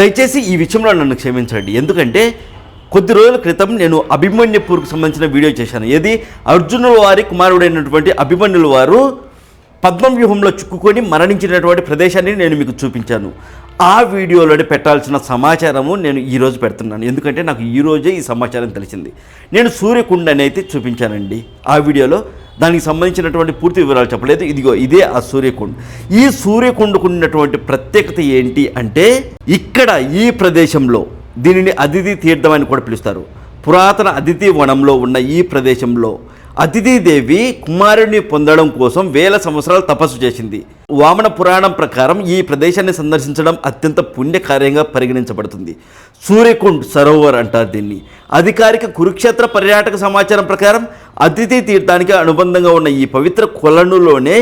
దయచేసి ఈ విషయంలో నన్ను క్షమించండి. ఎందుకంటే కొద్ది రోజుల క్రితం నేను అభిమన్యుపూర్కు సంబంధించిన వీడియో చేశాను. ఏది అర్జునుల వారి కుమారుడైనటువంటి అభిమన్యుల వారు పద్మవ్యూహంలో చిక్కుకొని మరణించినటువంటి ప్రదేశాన్ని నేను మీకు చూపించాను. ఆ వీడియోలోనే పెట్టాల్సిన సమాచారము నేను ఈరోజు పెడుతున్నాను. ఎందుకంటే నాకు ఈరోజే ఈ సమాచారం తెలిసింది. నేను సూర్యకుండని అయితే చూపించానండి ఆ వీడియోలో. దానికి సంబంధించినటువంటి పూర్తి వివరాలు చెప్పలేదు. ఇదే ఆ సూర్యకుండ. ఈ సూర్యకుండకు ఉన్నటువంటి ప్రత్యేకత ఏంటి అంటే, ఇక్కడ ఈ ప్రదేశంలో దీనిని అదితి తీర్థం అని కూడా పిలుస్తారు. పురాతన అదితి వనంలో ఉన్న ఈ ప్రదేశంలో అదితిదేవి కుమారుడిని పొందడం కోసం 1000 సంవత్సరాలు తపస్సు చేసింది. వామన పురాణం ప్రకారం ఈ ప్రదేశాన్ని సందర్శించడం అత్యంత పుణ్యకార్యంగా పరిగణించబడుతుంది. సూర్యకుండ్ సరోవర్ అంటారు దీన్ని. అధికారిక కురుక్షేత్ర పర్యాటక సమాచారం ప్రకారం అదితి తీర్థానికి అనుబంధంగా ఉన్న ఈ పవిత్ర కొలనులోనే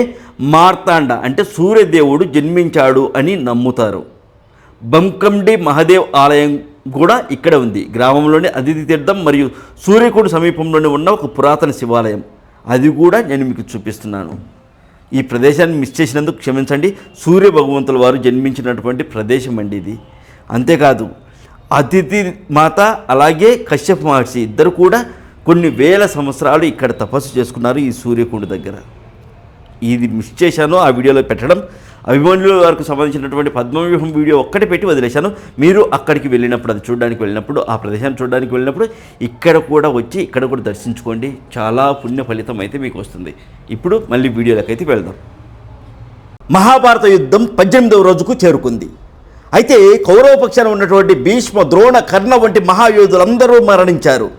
మార్తాండ అంటే సూర్యదేవుడు జన్మించాడు అని నమ్ముతారు. బంకండి మహాదేవ్ ఆలయం కూడా ఇక్కడ ఉంది. గ్రామంలోని అదితి తీర్థం మరియు సూర్యకుండ సమీపంలోనే ఉన్న ఒక పురాతన శివాలయం, అది కూడా నేను మీకు చూపిస్తున్నాను. ఈ ప్రదేశాన్ని మిస్ చేసినందుకు క్షమించండి. సూర్య భగవంతుల వారు జన్మించినటువంటి ప్రదేశం అండి ఇది. అంతేకాదు అదితి మాత అలాగే కశ్యప మహర్షి ఇద్దరు కూడా కొన్ని 1000 సంవత్సరాలు ఇక్కడ తపస్సు చేసుకున్నారు ఈ సూర్యకుండ దగ్గర. ఇది మిస్ చేశాను ఆ వీడియోలో పెట్టడం. అభిమన్యుల వారికి సంబంధించినటువంటి పద్మవ్యూహం వీడియో ఒక్కటి పెట్టి వదిలేశాను. మీరు అక్కడికి వెళ్ళినప్పుడు, అది చూడడానికి వెళ్ళినప్పుడు, ఆ ప్రదేశాన్ని చూడడానికి వెళ్ళినప్పుడు ఇక్కడ కూడా వచ్చి ఇక్కడ కూడా దర్శించుకోండి. చాలా పుణ్య ఫలితం అయితే మీకు వస్తుంది. ఇప్పుడు మళ్ళీ వీడియోలకైతే వెళ్దాం. మహాభారత యుద్ధం 18వ రోజుకు చేరుకుంది. అయితే కౌరవ పక్షాన ఉన్నటువంటి భీష్మ, ద్రోణ, కర్ణ వంటి మహాయోధులందరూ మరణించారు.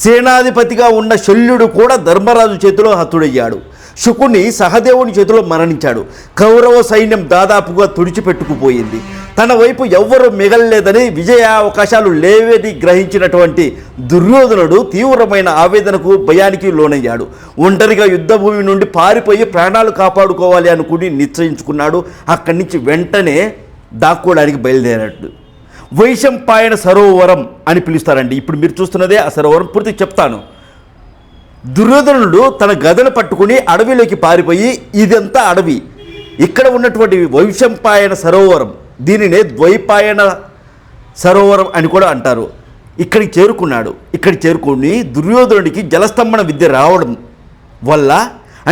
సేనాధిపతిగా ఉన్న శల్యుడు కూడా ధర్మరాజు చేతిలో హతుడయ్యాడు. శుకుని సహదేవుని చేతిలో మరణించాడు. కౌరవ సైన్యం దాదాపుగా తుడిచిపెట్టుకుపోయింది. తన వైపు ఎవ్వరూ మిగలలేదని, విజయ అవకాశాలు లేవని గ్రహించినటువంటి దుర్యోధనుడు తీవ్రమైన ఆవేదనకు, భయానికి లోనయ్యాడు. ఒంటరిగా యుద్ధభూమి నుండి పారిపోయి ప్రాణాలు కాపాడుకోవాలి అనుకుని నిశ్చయించుకున్నాడు. అక్కడి నుంచి వెంటనే దాక్కోవడానికి బయలుదేరాడు. వైశంపాయన సరోవరం అని పిలుస్తారండి. ఇప్పుడు మీరు చూస్తున్నదే ఆ సరోవరం. పూర్తి చెప్తాను. దుర్యోధనుడు తన గదను పట్టుకుని అడవిలోకి పారిపోయి, ఇదంతా అడవి, ఇక్కడ ఉన్నటువంటి వైశంపాయన సరోవరం, దీనినే ద్వైపాయన సరోవరం అని కూడా అంటారు. ఇక్కడికి చేరుకున్నాడు. ఇక్కడికి చేరుకుని దుర్యోధనుడికి జలస్తంభన విద్య రావడం వల్ల,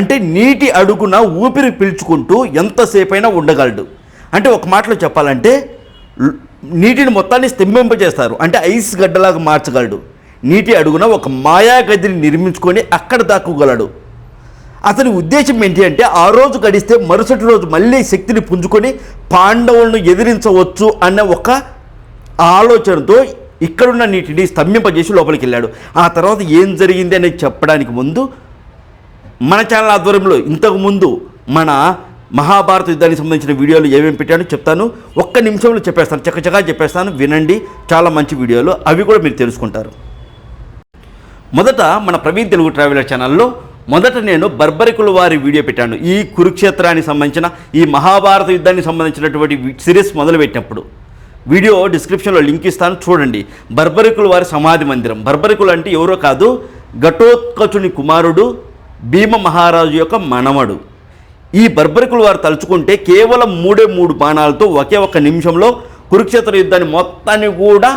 అంటే నీటి అడుగున ఊపిరి పీల్చుకుంటూ ఎంతసేపైనా ఉండగలడు. అంటే ఒక మాటలో చెప్పాలంటే నీటిని మొత్తాన్ని స్తంభింపజేస్తారు, అంటే ఐస్ గడ్డలాగా మార్చగలడు. నీటి అడుగున ఒక మాయా గదిని నిర్మించుకొని అక్కడ దాక్కోగలడు. అతని ఉద్దేశం ఏంటి అంటే, ఆ రోజు గడిస్తే మరుసటి రోజు మళ్ళీ శక్తిని పుంజుకొని పాండవులను ఎదిరించవచ్చు అన్న ఒక ఆలోచనతో ఇక్కడున్న నీటిని స్తంభింపజేసి లోపలికి వెళ్ళాడు. ఆ తర్వాత ఏం జరిగింది అనేది చెప్పడానికి ముందు మన ఛానల్ ఆధ్వర్యంలో ఇంతకుముందు మన మహాభారత యుద్ధానికి సంబంధించిన వీడియోలు ఏమేమి పెట్టానో చెప్తాను. ఒక్క నిమిషంలో చెప్పేస్తాను, చక్కచక్కగా చెప్పేస్తాను. వినండి, చాలా మంచి వీడియోలు, అవి కూడా మీరు తెలుసుకుంటారు. మొదట మన ప్రవీణ్ తెలుగు ట్రావెలర్ ఛానల్లో నేను బర్బరికుల వారి వీడియో పెట్టాను. ఈ కురుక్షేత్రానికి సంబంధించిన, ఈ మహాభారత యుద్ధానికి సంబంధించినటువంటి సిరీస్ మొదలుపెట్టినప్పుడు వీడియో డిస్క్రిప్షన్లో లింక్ ఇస్తాను, చూడండి. బర్బరికుల వారి సమాధి మందిరం. బర్బరికులు అంటే ఎవరో కాదు, ఘటోత్కచుని కుమారుడు, భీమ మహారాజు యొక్క మనవడు. ఈ బర్బరికుల వారు తలుచుకుంటే కేవలం 3 బాణాలతో ఒకే ఒక్క నిమిషంలో కురుక్షేత్ర యుద్ధాన్ని మొత్తాన్ని కూడా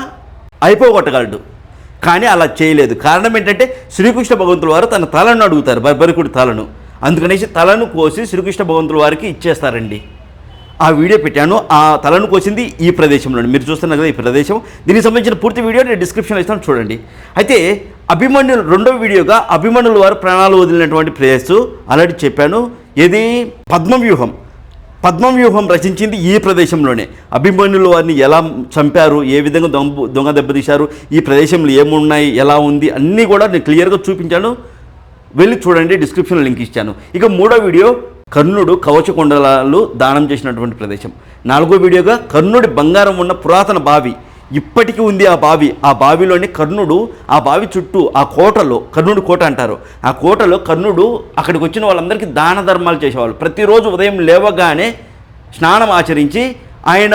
అయిపోగొట్టగలడు. కానీ అలా చేయలేదు. కారణం ఏంటంటే, శ్రీకృష్ణ భగవంతుల వారు తన తలను అడుగుతారు, బర్బరికుడి తలను. అందుకనేసి తలను కోసి శ్రీకృష్ణ భగవంతుల వారికి ఇచ్చేస్తారండి. ఆ వీడియో పెట్టాను. ఆ తలను కోసింది ఈ ప్రదేశంలో, మీరు చూస్తున్నారు కదా ఈ ప్రదేశం. దీనికి సంబంధించిన పూర్తి వీడియో నేను డిస్క్రిప్షన్లో ఇస్తాను, చూడండి. అయితే అభిమన్యులు రెండవ వీడియోగా అభిమన్యుల వారు ప్రాణాలు వదిలినటువంటి ప్లేస్ ఆల్రెడీ చెప్పాను. ఏది పద్మవ్యూహం రచించింది ఈ ప్రదేశంలోనే. అభిమన్యుల వారిని ఎలా చంపారు, ఏ విధంగా దొంగ దెబ్బతీశారు, ఈ ప్రదేశంలో ఏమున్నాయి, ఎలా ఉంది, అన్నీ కూడా నేను క్లియర్గా చూపించాను. వెళ్ళి చూడండి, డిస్క్రిప్షన్లో లింక్ ఇచ్చాను. ఇక మూడో వీడియో కర్ణుడు కవచకుండలాలు దానం చేసినటువంటి ప్రదేశం. 4వ వీడియోగా కర్ణుడి బంగారం ఉన్న పురాతన బావి, ఇప్పటికీ ఉంది ఆ బావి. ఆ బావిలోని కర్ణుడు, ఆ బావి చుట్టూ ఆ కోటలో, కర్ణుడి కోట అంటారు, ఆ కోటలో కర్ణుడు అక్కడికి వచ్చిన వాళ్ళందరికీ దాన ధర్మాలు చేసేవాళ్ళు. ప్రతిరోజు ఉదయం లేవగానే స్నానం ఆచరించి ఆయన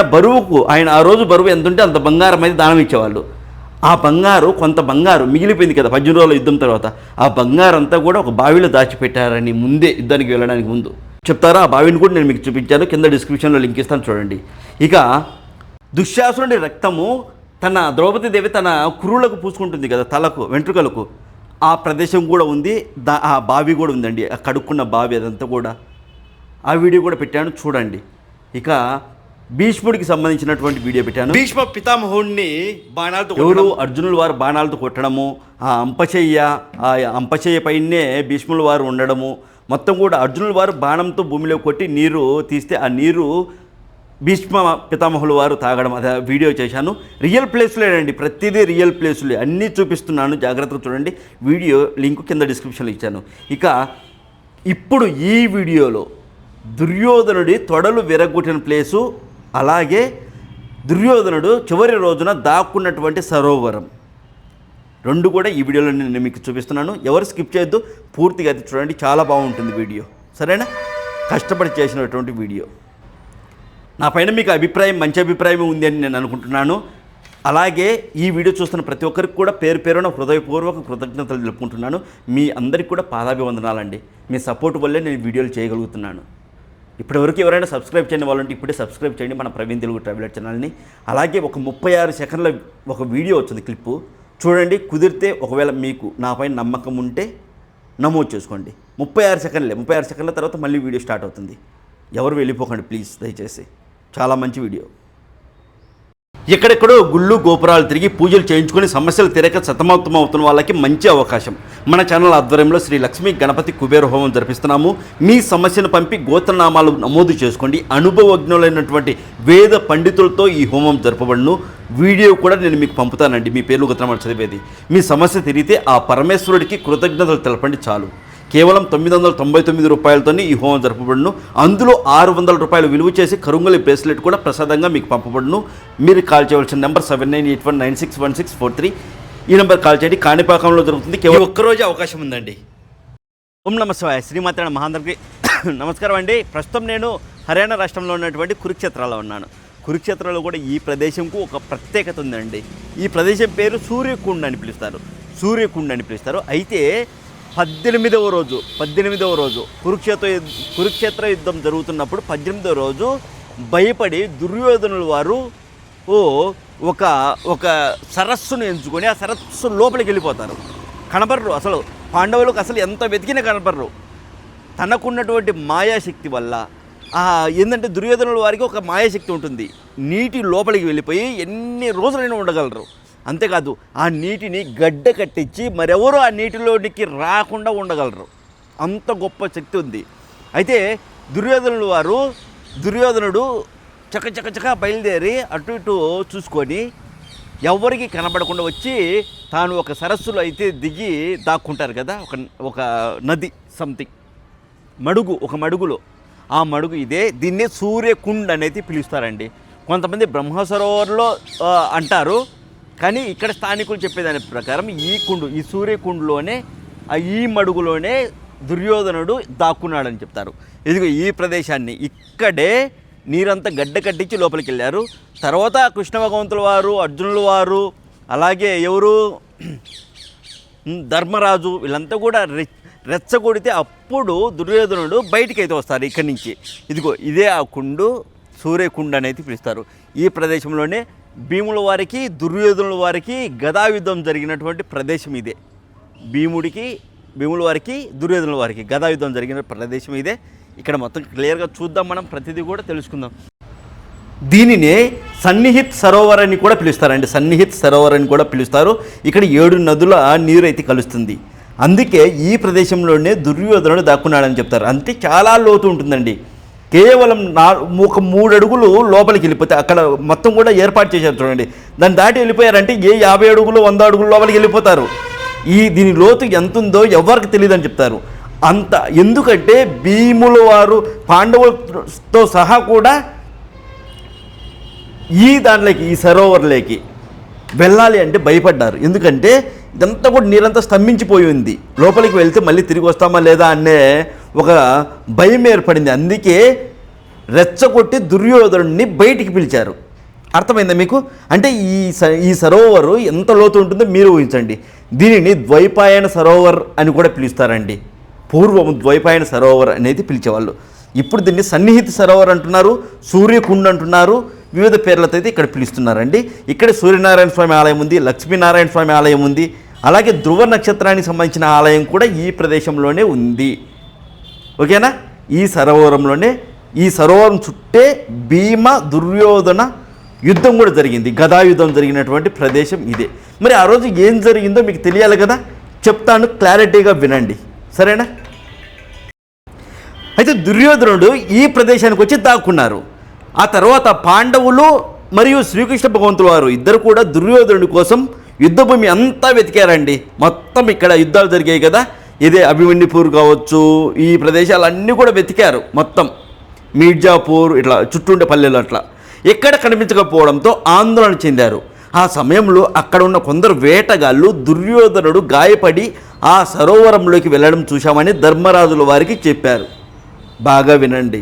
ఆ రోజు బరువు ఎంత ఉంటే అంత బంగారం అయితే దానం ఇచ్చేవాళ్ళు. ఆ బంగారు, కొంత బంగారు మిగిలిపోయింది కదా 18 రోజుల యుద్ధం తర్వాత, ఆ బంగారం అంతా కూడా ఒక బావిలో దాచిపెట్టారని ముందే యుద్ధానికి వెళ్ళడానికి ముందు చెప్తారా. ఆ బావిని కూడా నేను మీకు చూపించాను, కింద డిస్క్రిప్షన్లో లింక్ ఇస్తాను, చూడండి. ఇక దుశ్శాసనుడి రక్తము తన ద్రౌపదీదేవి తన కురులకు పూసుకుంటుంది కదా, తలకు వెంట్రుకలకు. ఆ ప్రదేశం కూడా ఉంది, ఆ బావి కూడా ఉందండి, ఆ కడుక్కున్న బావి అదంతా కూడా. ఆ వీడియో కూడా పెట్టాను చూడండి. ఇక భీష్ముడికి సంబంధించినటువంటి వీడియో పెట్టాను. భీష్మ పితామహుడిని బాణాలతో ఎవరు అర్జునుల వారు బాణాలతో కొట్టడము, ఆ అంపశయ్య పైనే భీష్ముల వారు ఉండడము, మొత్తం కూడా అర్జునుల వారు బాణంతో భూమిలో కొట్టి నీరు తీస్తే ఆ నీరు భీష్మ పితామహుల వారు తాగడం, అదే వీడియో చేశాను. రియల్ ప్లేస్లేనండి, ప్రతిదీ రియల్ ప్లేసులే, అన్నీ చూపిస్తున్నాను, జాగ్రత్తగా చూడండి. వీడియో లింక్ కింద డిస్క్రిప్షన్లో ఇచ్చాను. ఇక ఇప్పుడు ఈ వీడియోలో దుర్యోధనుడి తొడలు విరగొట్టిన ప్లేసు, అలాగే దుర్యోధనుడు చివరి రోజున దాక్కున్నటువంటి సరోవరం, రెండు కూడా ఈ వీడియోలో నేను మీకు చూపిస్తున్నాను. ఎవరు స్కిప్ చేయొద్దు, పూర్తిగా అది చూడండి, చాలా బాగుంటుంది వీడియో. సరేనా? కష్టపడి చేసినటువంటి వీడియో. నా పైన మీకు మంచి అభిప్రాయం ఉంది అని నేను అనుకుంటున్నాను. అలాగే ఈ వీడియో చూస్తున్న ప్రతి ఒక్కరికి కూడా పేరు పేరున హృదయపూర్వక కృతజ్ఞతలు తెలుపుకుంటున్నాను. మీ అందరికీ కూడా పాదాభివందనాలండి. మీ సపోర్ట్ వల్లే నేను వీడియోలు చేయగలుగుతున్నాను. ఇప్పటివరకు ఎవరైనా సబ్స్క్రైబ్ చేయని వాళ్ళంటే ఇప్పుడే సబ్స్క్రైబ్ చేయండి మన ప్రవీణ్ తెలుగు ట్రావెలర్ ఛానల్ని. అలాగే ఒక 36 సెకండ్ల ఒక వీడియో వచ్చింది, క్లిప్పు చూడండి. కుదిరితే ఒకవేళ మీకు నాపైన నమ్మకం ఉంటే నమోదు చేసుకోండి. 36 సెకండ్ల తర్వాత మళ్ళీ వీడియో స్టార్ట్ అవుతుంది. ఎవరు వెళ్ళిపోకండి ప్లీజ్, దయచేసి. చాలా మంచి వీడియో. ఎక్కడెక్కడో గుళ్ళు గోపురాలు తిరిగి పూజలు చేయించుకొని సమస్యలు తీరక సతమతమవుతున్న వాళ్ళకి మంచి అవకాశం. మన ఛానల్ ఆధ్వర్యంలో శ్రీ లక్ష్మీ గణపతి కుబేర హోమం జరిపిస్తున్నాము. మీ సమస్యను పంపి గోత్రనామాలు నమోదు చేసుకోండి. అనుభవజ్ఞులైనటువంటి వేద పండితులతో ఈ హోమం జరపబడును. వీడియో కూడా నేను మీకు పంపుతానండి, మీ పేర్లు గోత్రనామాలు చదివేది. మీ సమస్య తీరితే ఆ పరమేశ్వరుడికి కృతజ్ఞతలు తెలపండి చాలు. కేవలం 999 రూపాయలతో ఈ హోమం జరపబడును. అందులో 600 రూపాయలు విలువ చేసి కరుంగలి బ్రేస్లెట్ కూడా ప్రసాదంగా మీకు పంపబడును. మీరు కాల్ చేయవలసిన నెంబర్ 7981961643. ఈ నెంబర్ కాల్ చేయండి. కాణిపాకంలో జరుగుతుంది. కేవలం ఒక్కరోజే అవకాశం ఉందండి. ఓం నమ శివాయ. శ్రీమాత మహాందరికి నమస్కారం అండి. ప్రస్తుతం నేను హర్యానా రాష్ట్రంలో ఉన్నటువంటి కురుక్షేత్రాలో ఉన్నాను. కురుక్షేత్రంలో కూడా ఈ ప్రదేశంకు ఒక ప్రత్యేకత ఉందండి. ఈ ప్రదేశం పేరు సూర్యకుండ అని పిలుస్తారు. అయితే 18వ రోజు కురుక్షేత్ర యుద్ధం జరుగుతున్నప్పుడు 18వ రోజు భయపడి దుర్యోధనుల వారు ఒక సరస్సును ఎంచుకొని ఆ సరస్సు లోపలికి వెళ్ళిపోతారు. కనబడరు, అసలు పాండవులకు అసలు ఎంత వెతికినా కనబడరు. తనకున్నటువంటి మాయాశక్తి వల్ల ఏంటంటే దుర్యోధనుల వారికి ఒక మాయాశక్తి ఉంటుంది. నీటి లోపలికి వెళ్ళిపోయి ఎన్ని రోజులైనా ఉండగలరు. అంతేకాదు ఆ నీటిని గడ్డ కట్టించి మరెవరూ ఆ నీటిలోనికి రాకుండా ఉండగలరు. అంత గొప్ప శక్తి ఉంది. అయితే దుర్యోధనుడు చకచక బయలుదేరి అటు ఇటు చూసుకొని ఎవరికి కనబడకుండా వచ్చి తాను ఒక సరస్సులో అయితే దిగి దాక్కుంటారు కదా, ఒక నది సంథింగ్ మడుగులో. ఆ మడుగు ఇదే. దీన్నే సూర్యకుండ్ అనేది పిలుస్తారండి. కొంతమంది బ్రహ్మసరోవర్లో అంటారు, కానీ ఇక్కడ స్థానికులు చెప్పేదాని ప్రకారం ఈ సూర్యకుండులోనే ఈ మడుగులోనే దుర్యోధనుడు దాక్కున్నాడని చెప్తారు. ఇదిగో ఈ ప్రదేశాన్ని, ఇక్కడే నీరంతా గడ్డ కట్టించి లోపలికి వెళ్ళారు. తర్వాత కృష్ణ భగవంతుల వారు, అర్జునుల వారు, అలాగే ఎవరు ధర్మరాజు, వీళ్ళంతా కూడా రెచ్చగొడితే అప్పుడు దుర్యోధనుడు బయటికి అయితే వస్తారు ఇక్కడి నుంచి. ఇదిగో ఇదే ఆ సూర్యకుండ అనేది పిలుస్తారు. ఈ ప్రదేశంలోనే భీముల వారికి దుర్యోధనుల వారికి గదాయుద్ధం జరిగినటువంటి ప్రదేశం ఇదే. భీముల వారికి దుర్యోధనుల వారికి గదాయుద్ధం జరిగిన ప్రదేశం ఇదే. ఇక్కడ మొత్తం క్లియర్గా చూద్దాం, మనం ప్రతిదీ కూడా తెలుసుకుందాం. దీనినే సన్నిహిత్ సరోవర్ అని కూడా పిలుస్తారు. ఇక్కడ 7 నదుల నీరు అయితే కలుస్తుంది. అందుకే ఈ ప్రదేశంలోనే దుర్యోధనుడు దాక్కున్నాడని చెప్తారు. అంతే, చాలా లోతు ఉంటుందండి. కేవలం ఒక 3 అడుగులు లోపలికి వెళ్ళిపోతే అక్కడ మొత్తం కూడా ఏర్పాటు చేశారు చూడండి. దాన్ని దాటి వెళ్ళిపోయారంటే 50 అడుగులు 100 అడుగులు లోపలికి వెళ్ళిపోతారు. దీని లోతు ఎంత ఉందో ఎవరికి తెలియదు అని చెప్తారు. అంత ఎందుకంటే భీముల వారు పాండవులతో సహా కూడా ఈ సరోవర్లోకి వెళ్ళాలి అంటే భయపడ్డారు. ఎందుకంటే ఇదంతా కూడా నీరంతా స్తంభించిపోయి ఉంది. లోపలికి వెళ్తే మళ్ళీ తిరిగి వస్తామా లేదా అనే ఒక భయం ఏర్పడింది. అందుకే రెచ్చగొట్టి దుర్యోధనుడిని బయటికి పిలిచారు. అర్థమైందా మీకు? అంటే ఈ సరోవరు ఎంత లోతు ఉంటుందో మీరు ఊహించండి. దీనిని ద్వైపాయన సరోవర్ అని కూడా పిలుస్తారండి. పూర్వం ద్వైపాయన సరోవర్ అనేది పిలిచేవాళ్ళు. ఇప్పుడు దీన్ని సన్నిహిత సరోవర్ అంటున్నారు, సూర్యకుండ్ అంటున్నారు. వివిధ పేర్లతో అయితే ఇక్కడ పిలుస్తున్నారండి. ఇక్కడ సూర్యనారాయణ స్వామి ఆలయం ఉంది, లక్ష్మీనారాయణ స్వామి ఆలయం ఉంది, అలాగే ధ్రువ నక్షత్రానికి సంబంధించిన ఆలయం కూడా ఈ ప్రదేశంలోనే ఉంది. ఓకేనా? ఈ సరోవరం చుట్టే భీమ దుర్యోధన యుద్ధం కూడా జరిగింది. గదాయుద్ధం జరిగినటువంటి ప్రదేశం ఇదే. మరి ఆ రోజు ఏం జరిగిందో మీకు తెలియాలి కదా, చెప్తాను, క్లారిటీగా వినండి, సరేనా? అయితే దుర్యోధనుడు ఈ ప్రదేశానికి వచ్చి దాక్కున్నారు. ఆ తర్వాత పాండవులు మరియు శ్రీకృష్ణ భగవంతుల వారు ఇద్దరు కూడా దుర్యోధనుడి కోసం యుద్ధభూమి అంతా వెతికారండి. మొత్తం ఇక్కడ యుద్ధాలు జరిగాయి కదా, ఇదే అభిమన్యుపూర్ కావచ్చు, ఈ ప్రదేశాలన్నీ కూడా వెతికారు. మొత్తం మీర్జాపూర్ ఇట్లా చుట్టూండే పల్లెలు అట్లా ఎక్కడ కనిపించకపోవడంతో ఆందోళన చెందారు. ఆ సమయంలో అక్కడ ఉన్న కొందరు వేటగాళ్ళు దుర్యోధనుడు గాయపడి ఆ సరోవరంలోకి వెళ్ళడం చూశామని ధర్మరాజుల వారికి చెప్పారు. బాగా వినండి.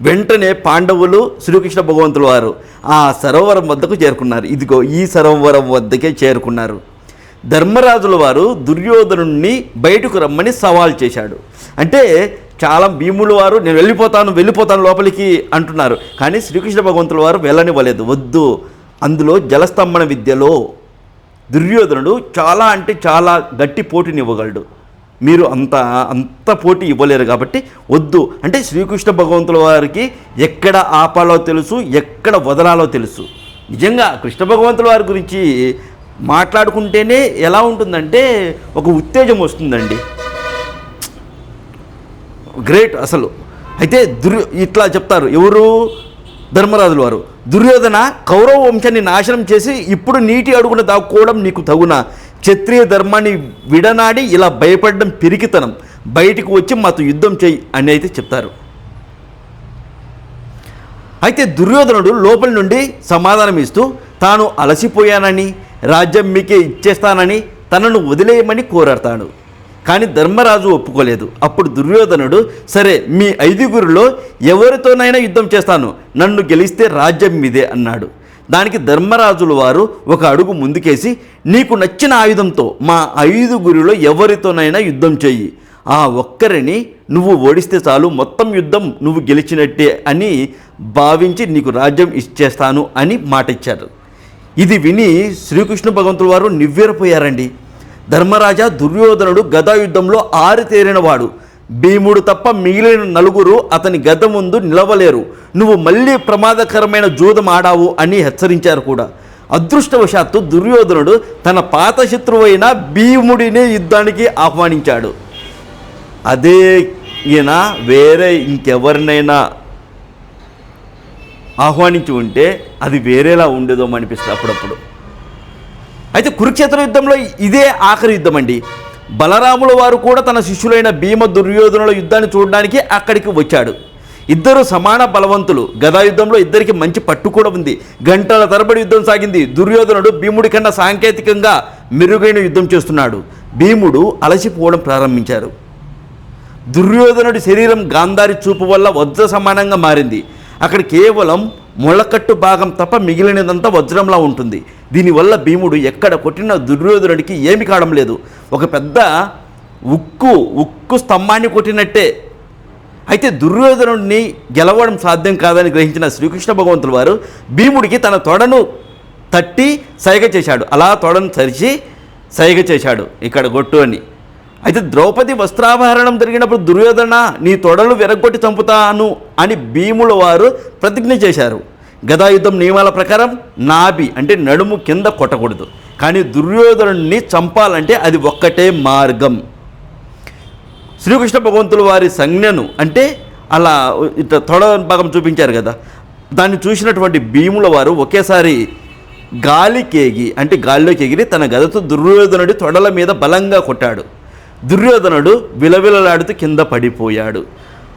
వెంటనే పాండవులు శ్రీకృష్ణ భగవంతుల వారు ఆ సరోవరం వద్దకు చేరుకున్నారు. ఇదిగో ఈ సరోవరం వద్దకే చేరుకున్నారు. ధర్మరాజుల వారు దుర్యోధనుణ్ణి బయటకు రమ్మని సవాల్ చేశాడు. అంటే చాలా భీముల వారు నేను వెళ్ళిపోతాను లోపలికి అంటున్నారు. కానీ శ్రీకృష్ణ భగవంతుల వారు వెళ్ళనివ్వలేదు. వద్దు, అందులో జలస్తంభన విద్యలో దుర్యోధనుడు చాలా అంటే చాలా గట్టి పోటీని ఇవ్వగలడు, మీరు అంత పోటీ ఇవ్వలేరు కాబట్టి వద్దు అంటే శ్రీకృష్ణ భగవంతుల వారికి ఎక్కడ ఆపాలో తెలుసు, ఎక్కడ వదలాలో తెలుసు. నిజంగా కృష్ణ భగవంతుల వారి గురించి మాట్లాడుకుంటేనే ఎలా ఉంటుందంటే ఒక ఉత్తేజం వస్తుందండి. గ్రేట్ అసలు. అయితే ఇట్లా చెప్తారు ఎవరు? ధర్మరాజుల వారు. దుర్యోధన, కౌరవ వంశాన్ని నాశనం చేసి ఇప్పుడు నీటి అడుగున దాక్కోవడం నీకు తగునా? క్షత్రియ ధర్మాన్ని విడనాడి ఇలా భయపడడం పిరికితనం. బయటికి వచ్చి మాతో యుద్ధం చేయి అని అయితే చెప్తారు. అయితే దుర్యోధనుడు లోపలి నుండి సమాధానం ఇస్తూ తాను అలసిపోయానని, రాజ్యం మీకే ఇచ్చేస్తానని, తనను వదిలేయమని కోరాడతాడు. కానీ ధర్మరాజు ఒప్పుకోలేదు. అప్పుడు దుర్యోధనుడు, సరే మీ 5గురిలో ఎవరితోనైనా యుద్ధం చేస్తాను, నన్ను గెలిస్తే రాజ్యం మీదే అన్నాడు. దానికి ధర్మరాజుల వారు ఒక అడుగు ముందుకేసి, నీకు నచ్చిన ఆయుధంతో మా 5గురిలో ఎవరితోనైనా యుద్ధం చెయ్యి, ఆ ఒక్కరిని నువ్వు ఓడిస్తే చాలు, మొత్తం యుద్ధం నువ్వు గెలిచినట్టే అని భావించి నీకు రాజ్యం ఇచ్చేస్తాను అని మాట ఇచ్చారు. ఇది విని శ్రీకృష్ణ భగవంతుల వారు నివ్వెరపోయారండి. ధర్మరాజా, దుర్యోధనుడు గదాయుద్ధంలో ఆరితేరినవాడు. భీముడు తప్ప మిగిలిన 4 అతని గద ముందు నిలవలేరు. నువ్వు మళ్ళీ ప్రమాదకరమైన జూదం ఆడావు అని హెచ్చరించారు కూడా. అదృష్టవశాత్తు దుర్యోధనుడు తన పాత శత్రువైన భీముడిని యుద్ధానికి ఆహ్వానించాడు. అదే ఈయన వేరే ఇంకెవరినైనా ఆహ్వానించి ఉంటే అది వేరేలా ఉండేదో అనిపిస్తుంది అప్పుడప్పుడు. అయితే కురుక్షేత్ర యుద్ధంలో ఇదే ఆఖరి యుద్ధం అండి. బలరాముల వారు కూడా తన శిష్యులైన భీమ దుర్యోధనుల యుద్ధాన్ని చూడడానికి అక్కడికి వచ్చాడు. ఇద్దరు సమాన బలవంతులు. గదాయుద్ధంలో ఇద్దరికి మంచి పట్టు కూడా ఉంది. గంటల తరబడి యుద్ధం సాగింది. దుర్యోధనుడు భీముడి కన్నా సాంకేతికంగా మెరుగైన యుద్ధం చేస్తున్నాడు. భీముడు అలసిపోవడం ప్రారంభించారు. దుర్యోధనుడి శరీరం గాంధారి చూపు వల్ల వజ్ర సమానంగా మారింది. అక్కడ కేవలం మొలకట్టు భాగం తప్ప మిగిలినదంతా వజ్రంలా ఉంటుంది. దీనివల్ల భీముడు ఎక్కడ కొట్టిన దుర్యోధనుడికి ఏమి కావడం లేదు. ఒక పెద్ద ఉక్కు స్తంభాన్ని కొట్టినట్టే. అయితే దుర్యోధనుడిని గెలవడం సాధ్యం కాదని గ్రహించిన శ్రీకృష్ణ భగవంతుల వారు భీముడికి తన తొడను తట్టి సైగ చేశాడు. అలా తొడను సరిచి సైగ చేశాడు, ఇక్కడ గొట్టు అని. అయితే ద్రౌపది వస్త్రాభరణం జరిగినప్పుడు దుర్యోధన, నీ తొడలు విరగొట్టి చంపుతాను అని భీముల వారు ప్రతిజ్ఞ చేశారు. గదాయుద్ధం నియమాల ప్రకారం నాభి అంటే నడుము కింద కొట్టకూడదు. కానీ దుర్యోధనుడిని చంపాలంటే అది ఒక్కటే మార్గం. శ్రీకృష్ణ భగవంతుల వారి సంజ్ఞను అంటే అలా ఇట్లా తొడ భాగం చూపించారు కదా, దాన్ని చూసినటువంటి భీముల వారు ఒకేసారి గాల్లోకి ఎగిరి తన గదతో దుర్యోధనుడి తొడల మీద బలంగా కొట్టాడు. దుర్యోధనుడు విలవిలలాడుతూ కింద పడిపోయాడు.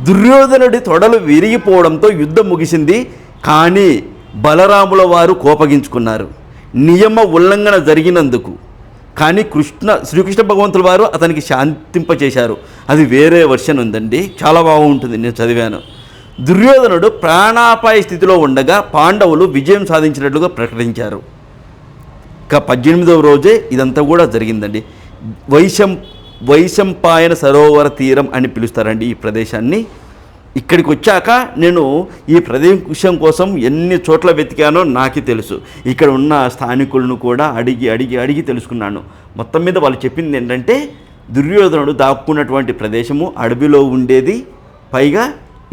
దుర్యోధనుడి తొడలు విరిగిపోవడంతో యుద్ధం ముగిసింది. కానీ బలరాముల వారు కోపగించుకున్నారు నియమ ఉల్లంఘన జరిగినందుకు. కానీ శ్రీకృష్ణ భగవంతుల వారు అతనికి శాంతింపచేశారు. అది వేరే వర్షన్ ఉందండి, చాలా బాగుంటుంది, నేను చదివాను. దుర్యోధనుడు ప్రాణాపాయ స్థితిలో ఉండగా పాండవులు విజయం సాధించినట్లుగా ప్రకటించారు. ఇక 18వ రోజే ఇదంతా కూడా జరిగిందండి. వైశంపాయన సరోవర తీరం అని పిలుస్తారండి ఈ ప్రదేశాన్ని. ఇక్కడికి వచ్చాక నేను ఈ ప్రదేశం కోసం ఎన్ని చోట్ల వెతికానో నాకు తెలుసు. ఇక్కడ ఉన్న స్థానికులను కూడా అడిగి తెలుసుకున్నాను. మొత్తం మీద వాళ్ళు చెప్పింది ఏంటంటే దుర్యోధనుడు దాక్కున్నటువంటి ప్రదేశము అడవిలో ఉండేది, పైగా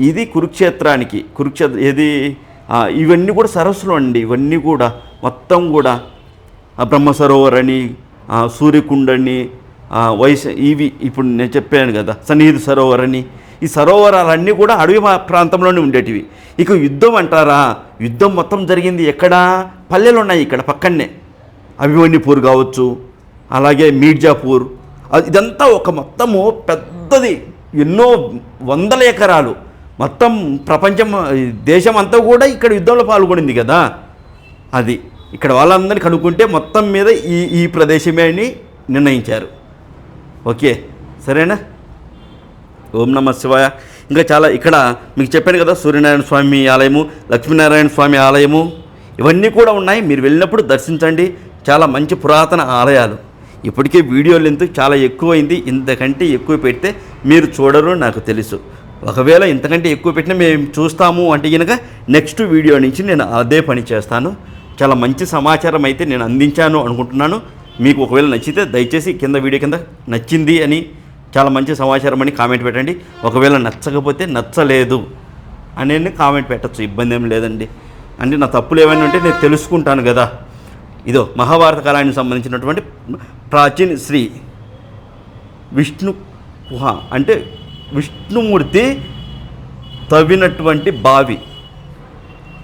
ఇది కురుక్షేత్రానికి ఇవన్నీ కూడా సరస్సులు అండి. ఇవన్నీ కూడా మొత్తం కూడా బ్రహ్మసరోవర్ అని, సూర్యకుండని, ఇవి ఇప్పుడు నేను చెప్పాను కదా, సన్నిహిత సరోవర్ అని, ఈ సరోవరాలన్నీ కూడా అడవి ప్రాంతంలోనే ఉండేటివి. ఇక యుద్ధం అంటారా, యుద్ధం మొత్తం జరిగింది ఎక్కడ? పల్లెలు ఉన్నాయి ఇక్కడ పక్కనే. అభిమన్యుపూర్ కావచ్చు, అలాగే మీర్జాపూర్, ఇదంతా ఒక మొత్తము పెద్దది, ఎన్నో వందల ఎకరాలు, మొత్తం ప్రపంచం దేశం అంతా కూడా ఇక్కడ యుద్ధంలో పాల్గొనింది కదా. అది ఇక్కడ వాళ్ళందరినీ కనుక్కుంటే మొత్తం మీద ఈ ప్రదేశమే అని నిర్ణయించారు. ఓకే, సరేనా? ఓం నమః శివాయ. ఇంకా చాలా ఇక్కడ మీకు చెప్పాను కదా, సూర్యనారాయణ స్వామి ఆలయము, లక్ష్మీనారాయణ స్వామి ఆలయము, ఇవన్నీ కూడా ఉన్నాయి. మీరు వెళ్ళినప్పుడు దర్శించండి. చాలా మంచి పురాతన ఆలయాలు. ఇప్పటికే వీడియో లెంత్ చాలా ఎక్కువైంది. ఇంతకంటే ఎక్కువ పెడితే మీరు చూడరు నాకు తెలుసు. ఒకవేళ ఇంతకంటే ఎక్కువ పెట్టినా మేము చూస్తాము అంటే కనుక నెక్స్ట్ వీడియో నుంచి నేను అదే పని చేస్తాను. చాలా మంచి సమాచారం అయితే నేను అందించాను అనుకుంటున్నాను. మీకు ఒకవేళ నచ్చితే దయచేసి కింద వీడియో కింద నచ్చింది అని, చాలా మంచి సమాచారం అని కామెంట్ పెట్టండి. ఒకవేళ నచ్చకపోతే నచ్చలేదు అని కామెంట్ పెట్టచ్చు, ఇబ్బంది ఏం లేదండి. అంటే నా తప్పులు ఏమైనా ఉంటే నేను తెలుసుకుంటాను కదా. ఇదో మహాభారత కాలానికి సంబంధించినటువంటి ప్రాచీన శ్రీ విష్ణు గుహ, అంటే విష్ణుమూర్తి తవ్వినటువంటి బావి,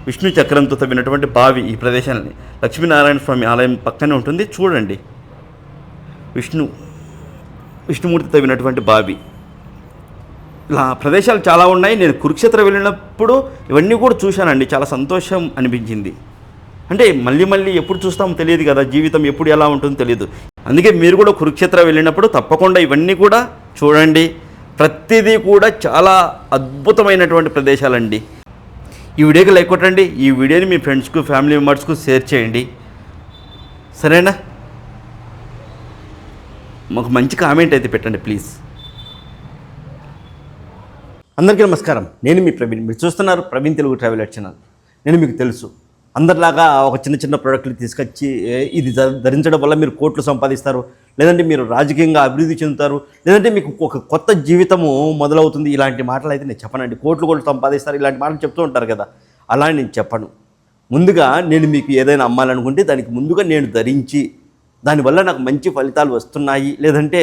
విష్ణు చక్రంతో తవ్వినటువంటి బావి. ఈ ప్రదేశాన్ని లక్ష్మీనారాయణ స్వామి ఆలయం పక్కనే ఉంటుంది, చూడండి. విష్ణుమూర్తి తవ్వినటువంటి బావి. ఇలా ప్రదేశాలు చాలా ఉన్నాయి. నేను కురుక్షేత్రం వెళ్ళినప్పుడు ఇవన్నీ కూడా చూశానండి. చాలా సంతోషం అనిపించింది. అంటే మళ్ళీ ఎప్పుడు చూస్తామో తెలియదు కదా, జీవితం ఎప్పుడు ఎలా ఉంటుందో తెలియదు. అందుకే మీరు కూడా కురుక్షేత్రం వెళ్ళినప్పుడు తప్పకుండా ఇవన్నీ కూడా చూడండి. ప్రతిదీ కూడా చాలా అద్భుతమైనటువంటి ప్రదేశాలండి. ఈ వీడియోకి లైక్ కొట్టండి. ఈ వీడియోని మీ ఫ్రెండ్స్కు, ఫ్యామిలీ మెంబర్స్కు షేర్ చేయండి, సరేనా? మాకు మంచి కామెంట్ అయితే పెట్టండి ప్లీజ్. అందరికీ నమస్కారం. నేను మీ ప్రవీణ్. మీరు చూస్తున్నారు ప్రవీణ్ తెలుగు ట్రావెల్ ఛానల్. నేను మీకు తెలుసు, అందరిలాగా ఒక చిన్న ప్రోడక్ట్లు తీసుకొచ్చి ఇది ధరించడం వల్ల మీరు కోట్లు సంపాదిస్తారు, లేదంటే మీరు రాజకీయంగా అభివృద్ధి చెందుతారు, లేదంటే మీకు ఒక కొత్త జీవితము మొదలవుతుంది, ఇలాంటి మాటలు అయితే నేను చెప్పనండి. కోట్లు సంపాదిస్తారు ఇలాంటి మాటలు చెప్తూ ఉంటారు కదా, అలా నేను చెప్పను. ముందుగా నేను మీకు ఏదైనా అమ్మాలనుకుంటే దానికి ముందుగా నేను ధరించి దానివల్ల నాకు మంచి ఫలితాలు వస్తున్నాయి, లేదంటే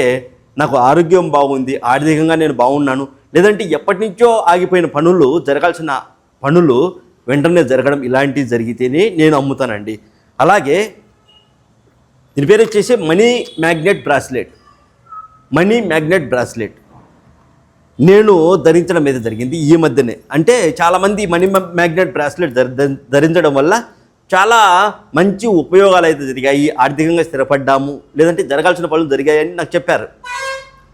నాకు ఆరోగ్యం బాగుంది, ఆర్థికంగా నేను బాగున్నాను, లేదంటే ఎప్పటి నుంచో ఆగిపోయిన పనులు, జరగాల్సిన పనులు వెంటనే జరగడం, ఇలాంటివి జరిగితేనే నేను అమ్ముతానండి. అలాగే దీని పేరు వచ్చేసి మనీ మ్యాగ్నెట్ బ్రాస్లెట్ నేను ధరించడం అయితే జరిగింది ఈ మధ్యనే. అంటే చాలామంది మనీ మ్యాగ్నెట్ బ్రాస్లెట్ ధరించడం వల్ల చాలా మంచి ఉపయోగాలు అయితే జరిగాయి, ఆర్థికంగా స్థిరపడ్డాము, లేదంటే జరగాల్సిన పనులు జరిగాయని నాకు చెప్పారు.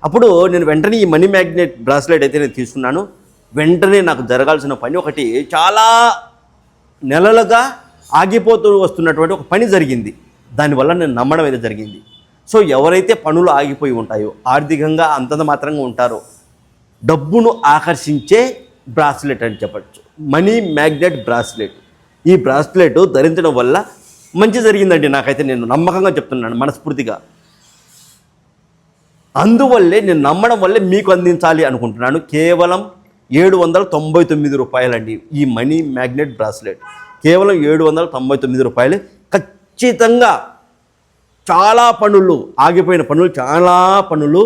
అప్పుడు నేను వెంటనే ఈ మనీ మ్యాగ్నెట్ బ్రాస్లెట్ అయితే నేను తీసుకున్నాను. వెంటనే నాకు జరగాల్సిన పని ఒకటి, చాలా నెలలుగా ఆగిపోతూ వస్తున్నటువంటి ఒక పని జరిగింది. దానివల్ల నేను నమ్మడం అయితే జరిగింది. సో ఎవరైతే పనులు ఆగిపోయి ఉంటాయో, ఆర్థికంగా అంతంత మాత్రంగా ఉంటారో, డబ్బును ఆకర్షించే బ్రాస్లెట్ అని చెప్పచ్చు, మనీ మ్యాగ్నెట్ బ్రాస్లెట్. ఈ బ్రాస్లెట్ ధరించడం వల్ల మంచి జరిగిందండి నాకైతే. నేను నమ్మకంగా చెప్తున్నాను, మనస్ఫూర్తిగా. అందువల్లే నేను నమ్మడం వల్లే మీకు అందించాలి అనుకుంటున్నాను. కేవలం 799 రూపాయలండి ఈ మనీ మ్యాగ్నెట్ బ్రాస్లెట్. కేవలం 799 రూపాయలు. ఖచ్చితంగా చాలా పనులు, ఆగిపోయిన పనులు, చాలా పనులు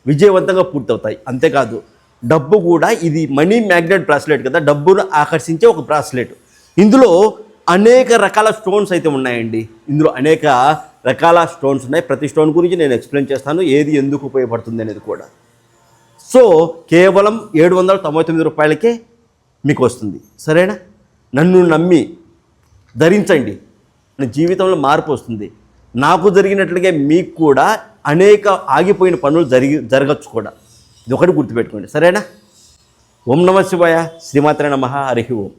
విజయవంతంగా పూర్తవుతాయి. అంతేకాదు డబ్బు కూడా, ఇది మనీ మ్యాగ్నెట్ బ్రాస్లెట్ కదా, డబ్బును ఆకర్షించే ఒక బ్రాస్లెట్. ఇందులో అనేక రకాల స్టోన్స్ అయితే ఉన్నాయండి. ఇందులో అనేక రకాల స్టోన్స్ ఉన్నాయి. ప్రతి స్టోన్ గురించి నేను ఎక్స్ప్లెయిన్ చేస్తాను, ఏది ఎందుకు ఉపయోగపడుతుంది అనేది కూడా. సో కేవలం 799 రూపాయలకే మీకు వస్తుంది, సరేనా? నన్ను నమ్మి ధరించండి, నా జీవితంలో మార్పు వస్తుంది. నాకు జరిగినట్లుగా మీకు కూడా అనేక ఆగిపోయిన పనులు జరగచ్చు కూడా. ఇది ఒకటి గుర్తుపెట్టుకోండి, సరేనా? ఓం నమః శివాయ. శ్రీమాత్రే నమః. హరి ఓం.